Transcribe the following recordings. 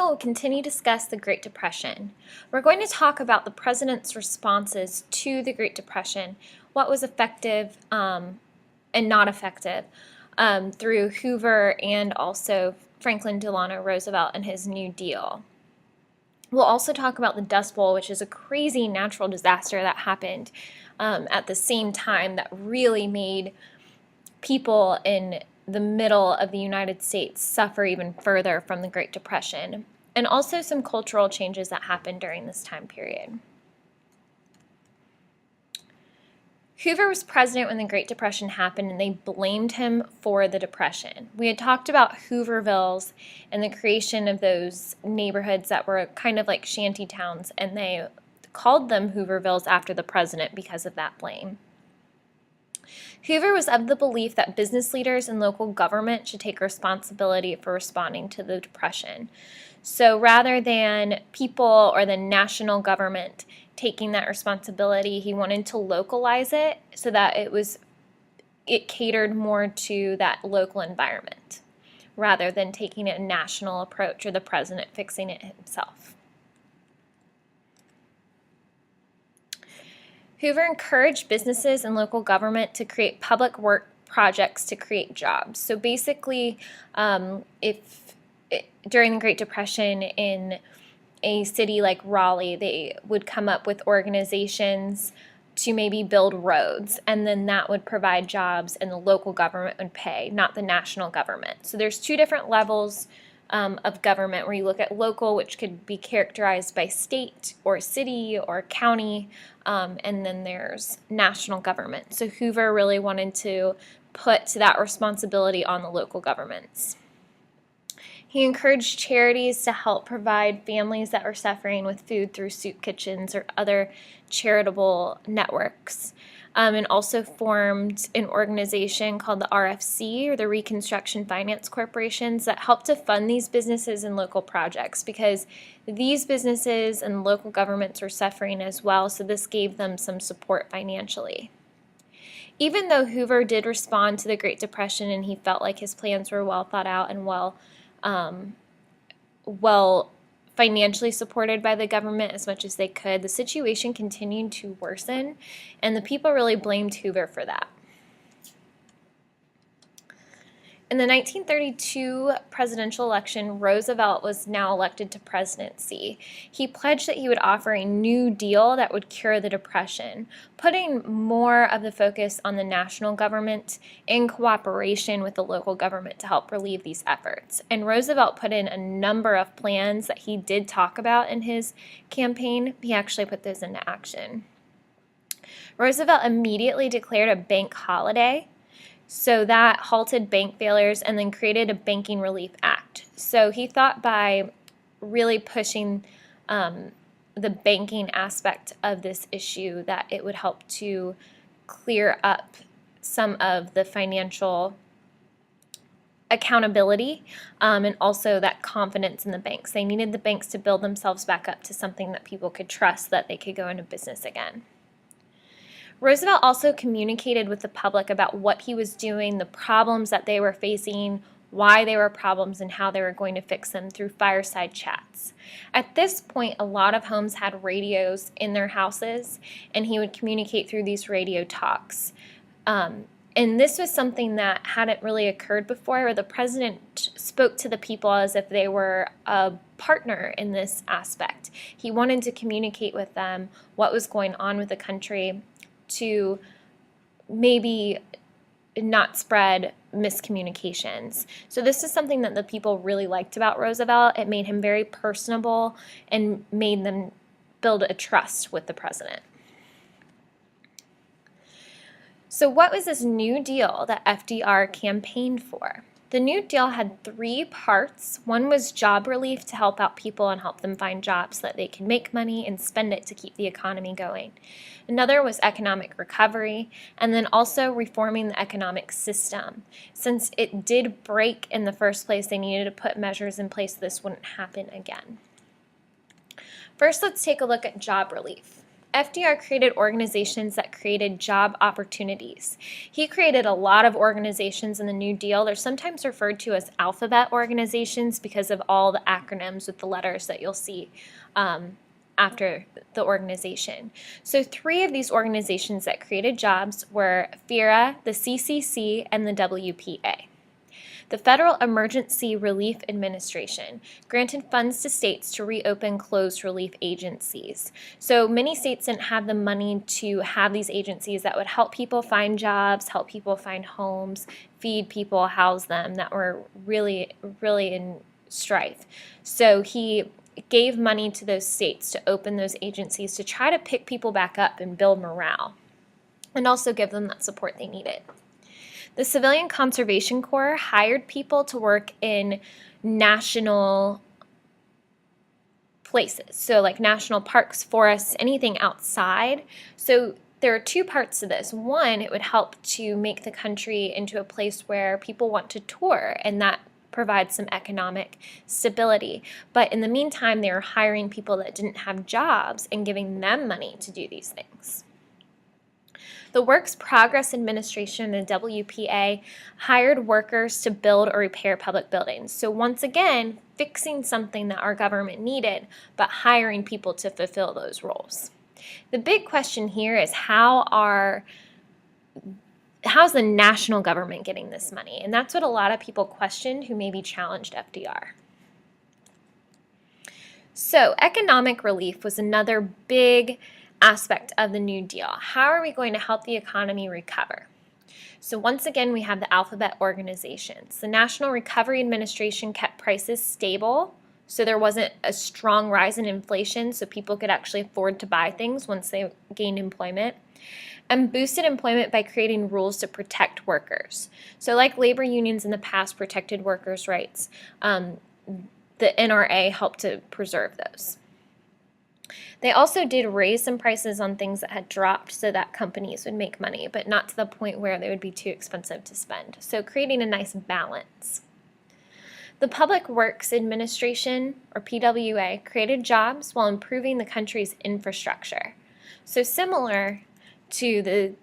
we'll continue to discuss the Great Depression. We're going to talk about the president's responses to the Great Depression, what was effective and not effective through Hoover and also Franklin Delano Roosevelt and his New Deal. We'll also talk about the Dust Bowl, which is a crazy natural disaster that happened at the same time that really made people in the middle of the United States suffer even further from the Great Depression, and also some cultural changes that happened during this time period. Hoover was president when the Great Depression happened, and they blamed him for the Depression. We had talked about Hoovervilles and the creation of those neighborhoods that were kind of like shanty towns, and they called them Hoovervilles after the president because of that blame. Hoover was of the belief that business leaders and local government should take responsibility for responding to the Depression. So rather than people or the national government taking that responsibility, he wanted to localize it so that it catered more to that local environment rather than taking a national approach or the president fixing it himself. Hoover encouraged businesses and local government to create public work projects to create jobs. So basically, during the Great Depression in a city like Raleigh, they would come up with organizations to maybe build roads, and then that would provide jobs and the local government would pay, not the national government. So there's two different levels of government where you look at local, which could be characterized by state or city or county, and then there's national government. So Hoover really wanted to put that responsibility on the local governments. He encouraged charities to help provide families that were suffering with food through soup kitchens or other charitable networks, and also formed an organization called the RFC, or the Reconstruction Finance Corporations, that helped to fund these businesses and local projects because these businesses and local governments were suffering as well, so this gave them some support financially. Even though Hoover did respond to the Great Depression and he felt like his plans were well thought out and well financially supported by the government as much as they could, the situation continued to worsen, and the people really blamed Hoover for that. In the 1932 presidential election, Roosevelt was now elected to presidency. He pledged that he would offer a new deal that would cure the Depression, putting more of the focus on the national government in cooperation with the local government to help relieve these efforts. And Roosevelt put in a number of plans that he did talk about in his campaign. He actually put those into action. Roosevelt immediately declared a bank holiday. So that halted bank failures and then created a Banking Relief Act. So he thought by really pushing the banking aspect of this issue that it would help to clear up some of the financial accountability and also that confidence in the banks. They needed the banks to build themselves back up to something that people could trust so that they could go into business again. Roosevelt also communicated with the public about what he was doing, the problems that they were facing, why they were problems, and how they were going to fix them through fireside chats. At this point, a lot of homes had radios in their houses, and he would communicate through these radio talks. And this was something that hadn't really occurred before, where the president spoke to the people as if they were a partner in this aspect. He wanted to communicate with them what was going on with the country, to maybe not spread miscommunications. So this is something that the people really liked about Roosevelt. It made him very personable and made them build a trust with the president. So what was this New Deal that FDR campaigned for? The New Deal had three parts. One was job relief to help out people and help them find jobs so that they can make money and spend it to keep the economy going. Another was economic recovery, and then also reforming the economic system. Since it did break in the first place, they needed to put measures in place so this wouldn't happen again. First, let's take a look at job relief. FDR created organizations that created job opportunities. He created a lot of organizations in the New Deal. They're sometimes referred to as alphabet organizations because of all the acronyms with the letters that you'll see after the organization. So 3 of these organizations that created jobs were FERA, the CCC, and the WPA. The Federal Emergency Relief Administration granted funds to states to reopen closed relief agencies. So many states didn't have the money to have these agencies that would help people find jobs, help people find homes, feed people, house them, that were really, really in strife. So he gave money to those states to open those agencies to try to pick people back up and build morale, and also give them that support they needed. The Civilian Conservation Corps hired people to work in national places, so like national parks, forests, anything outside. So there are 2 parts to this. One, it would help to make the country into a place where people want to tour, and that provides some economic stability. But in the meantime, they were hiring people that didn't have jobs and giving them money to do these things. The Works Progress Administration, the WPA, hired workers to build or repair public buildings. So once again, fixing something that our government needed, but hiring people to fulfill those roles. The big question here is how's the national government getting this money? And that's what a lot of people questioned who maybe challenged FDR. So economic relief was another big aspect of the New Deal. How are we going to help the economy recover? So once again, we have the alphabet organizations. The National Recovery Administration kept prices stable, so there wasn't a strong rise in inflation, so people could actually afford to buy things once they gained employment, and boosted employment by creating rules to protect workers. So like labor unions in the past protected workers' rights, the NRA helped to preserve those. They also did raise some prices on things that had dropped so that companies would make money, but not to the point where they would be too expensive to spend. So creating a nice balance. The Public Works Administration, or PWA, created jobs while improving the country's infrastructure. So similar to the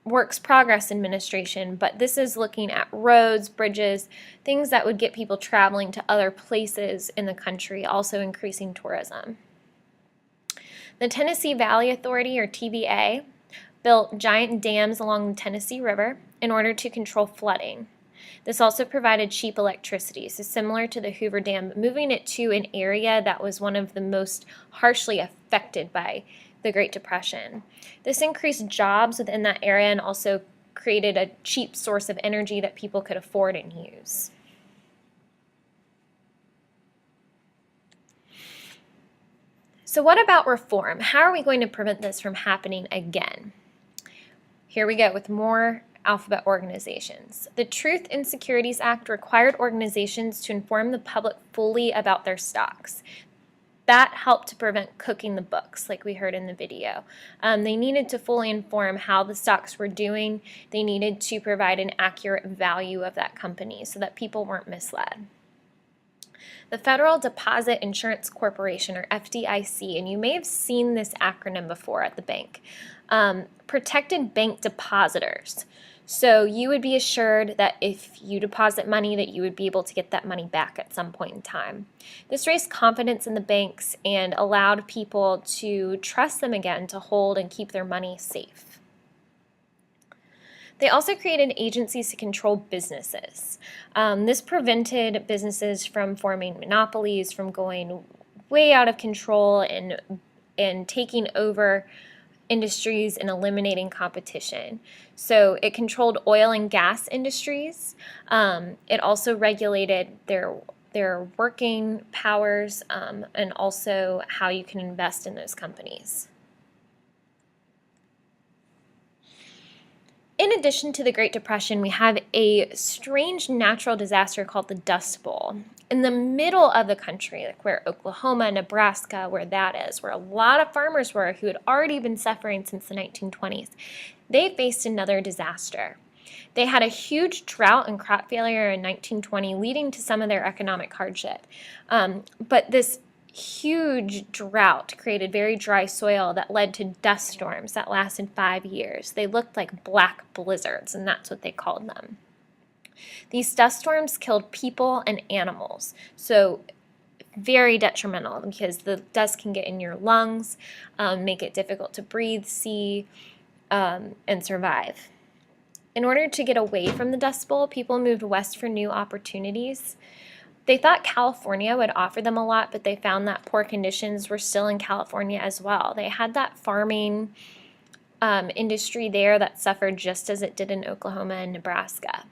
Works Progress Administration, but this is looking at roads, bridges, things that would get people traveling to other places in the country, also increasing tourism. The Tennessee Valley Authority, or TVA, built giant dams along the Tennessee River in order to control flooding. This also provided cheap electricity, so similar to the Hoover Dam, moving it to an area that was one of the most harshly affected by the Great Depression. This increased jobs within that area and also created a cheap source of energy that people could afford and use. So what about reform? How are we going to prevent this from happening again? Here we go with more alphabet organizations. The Truth in Securities Act required organizations to inform the public fully about their stocks. That helped to prevent cooking the books, like we heard in the video. They needed to fully inform how the stocks were doing. They needed to provide an accurate value of that company so that people weren't misled. The Federal Deposit Insurance Corporation, or FDIC, and you may have seen this acronym before at the bank, protected bank depositors. So you would be assured that if you deposit money that you would be able to get that money back at some point in time. This raised confidence in the banks and allowed people to trust them again to hold and keep their money safe. They also created agencies to control businesses. This prevented businesses from forming monopolies, from going way out of control and taking over industries and eliminating competition. So it controlled oil and gas industries. It also regulated their working powers and also how you can invest in those companies. In addition to the Great Depression, we have a strange natural disaster called the Dust Bowl. In the middle of the country, like where Oklahoma, Nebraska, where that is, where a lot of farmers were who had already been suffering since the 1920s, they faced another disaster. They had a huge drought and crop failure in 1920, leading to some of their economic hardship. But this huge drought created very dry soil that led to dust storms that lasted 5 years. They looked like black blizzards, and that's what they called them. These dust storms killed people and animals, so very detrimental because the dust can get in your lungs, make it difficult to breathe, see, and survive. In order to get away from the Dust Bowl, people moved west for new opportunities. They thought California would offer them a lot, but they found that poor conditions were still in California as well. They had that farming industry there that suffered just as it did in Oklahoma and Nebraska.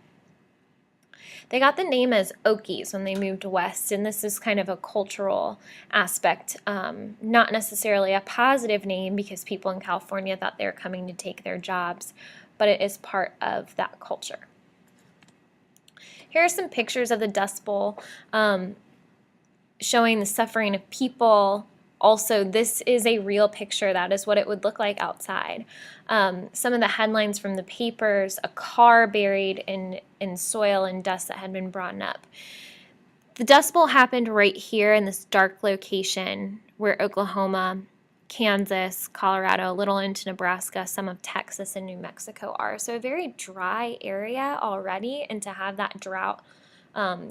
They got the name as Okies when they moved west, and this is kind of a cultural aspect, not necessarily a positive name because people in California thought they were coming to take their jobs, but it is part of that culture. Here are some pictures of the Dust Bowl showing the suffering of people. Also, this is a real picture. That is what it would look like outside. Some of the headlines from the papers, a car buried in soil and dust that had been brought up. The Dust Bowl happened right here in this dark location where Oklahoma, Kansas, Colorado, a little into Nebraska, some of Texas and New Mexico are. So a very dry area already, and to have that drought,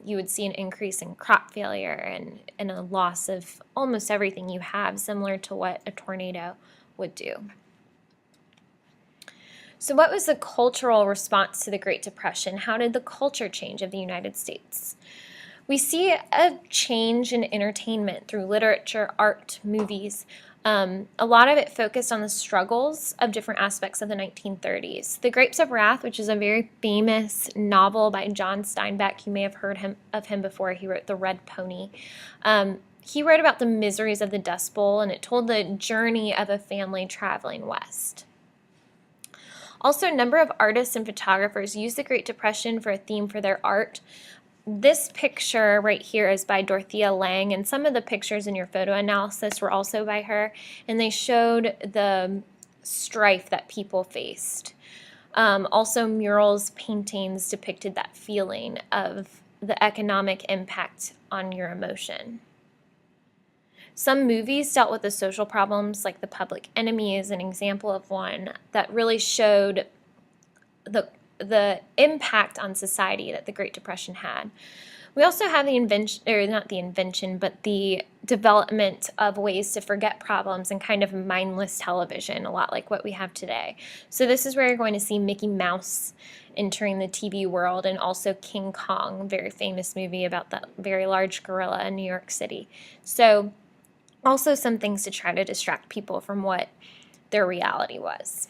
you would see an increase in crop failure and a loss of almost everything you have, similar to what a tornado would do. So what was the cultural response to the Great Depression? How did the culture change of the United States? We see a change in entertainment through literature, art, movies. A lot of it focused on the struggles of different aspects of the 1930s. The Grapes of Wrath, which is a very famous novel by John Steinbeck, you may have heard of him before. He wrote The Red Pony. He wrote about the miseries of the Dust Bowl, and it told the journey of a family traveling west. Also, a number of artists and photographers used the Great Depression for a theme for their art. This picture right here is by Dorothea Lange, and some of the pictures in your photo analysis were also by her, and they showed the strife that people faced. Also, murals, paintings depicted that feeling of the economic impact on your emotion. Some movies dealt with the social problems, like The Public Enemy is an example of one that really showed the impact on society that the Great Depression had. We also have the development of ways to forget problems and kind of mindless television, a lot like what we have today. So this is where you're going to see Mickey Mouse entering the TV world, and also King Kong, a very famous movie about that very large gorilla in New York City. So also some things to try to distract people from what their reality was.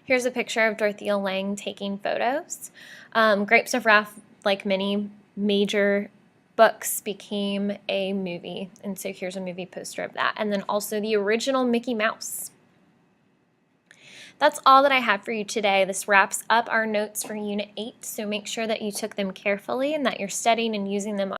Here's a picture of Dorothea Lange taking photos. Grapes of Wrath, like many major books, became a movie, and so here's a movie poster of that. And then also the original Mickey Mouse. That's all that I have for you today. This wraps up our notes for Unit 8, so make sure that you took them carefully and that you're studying and using them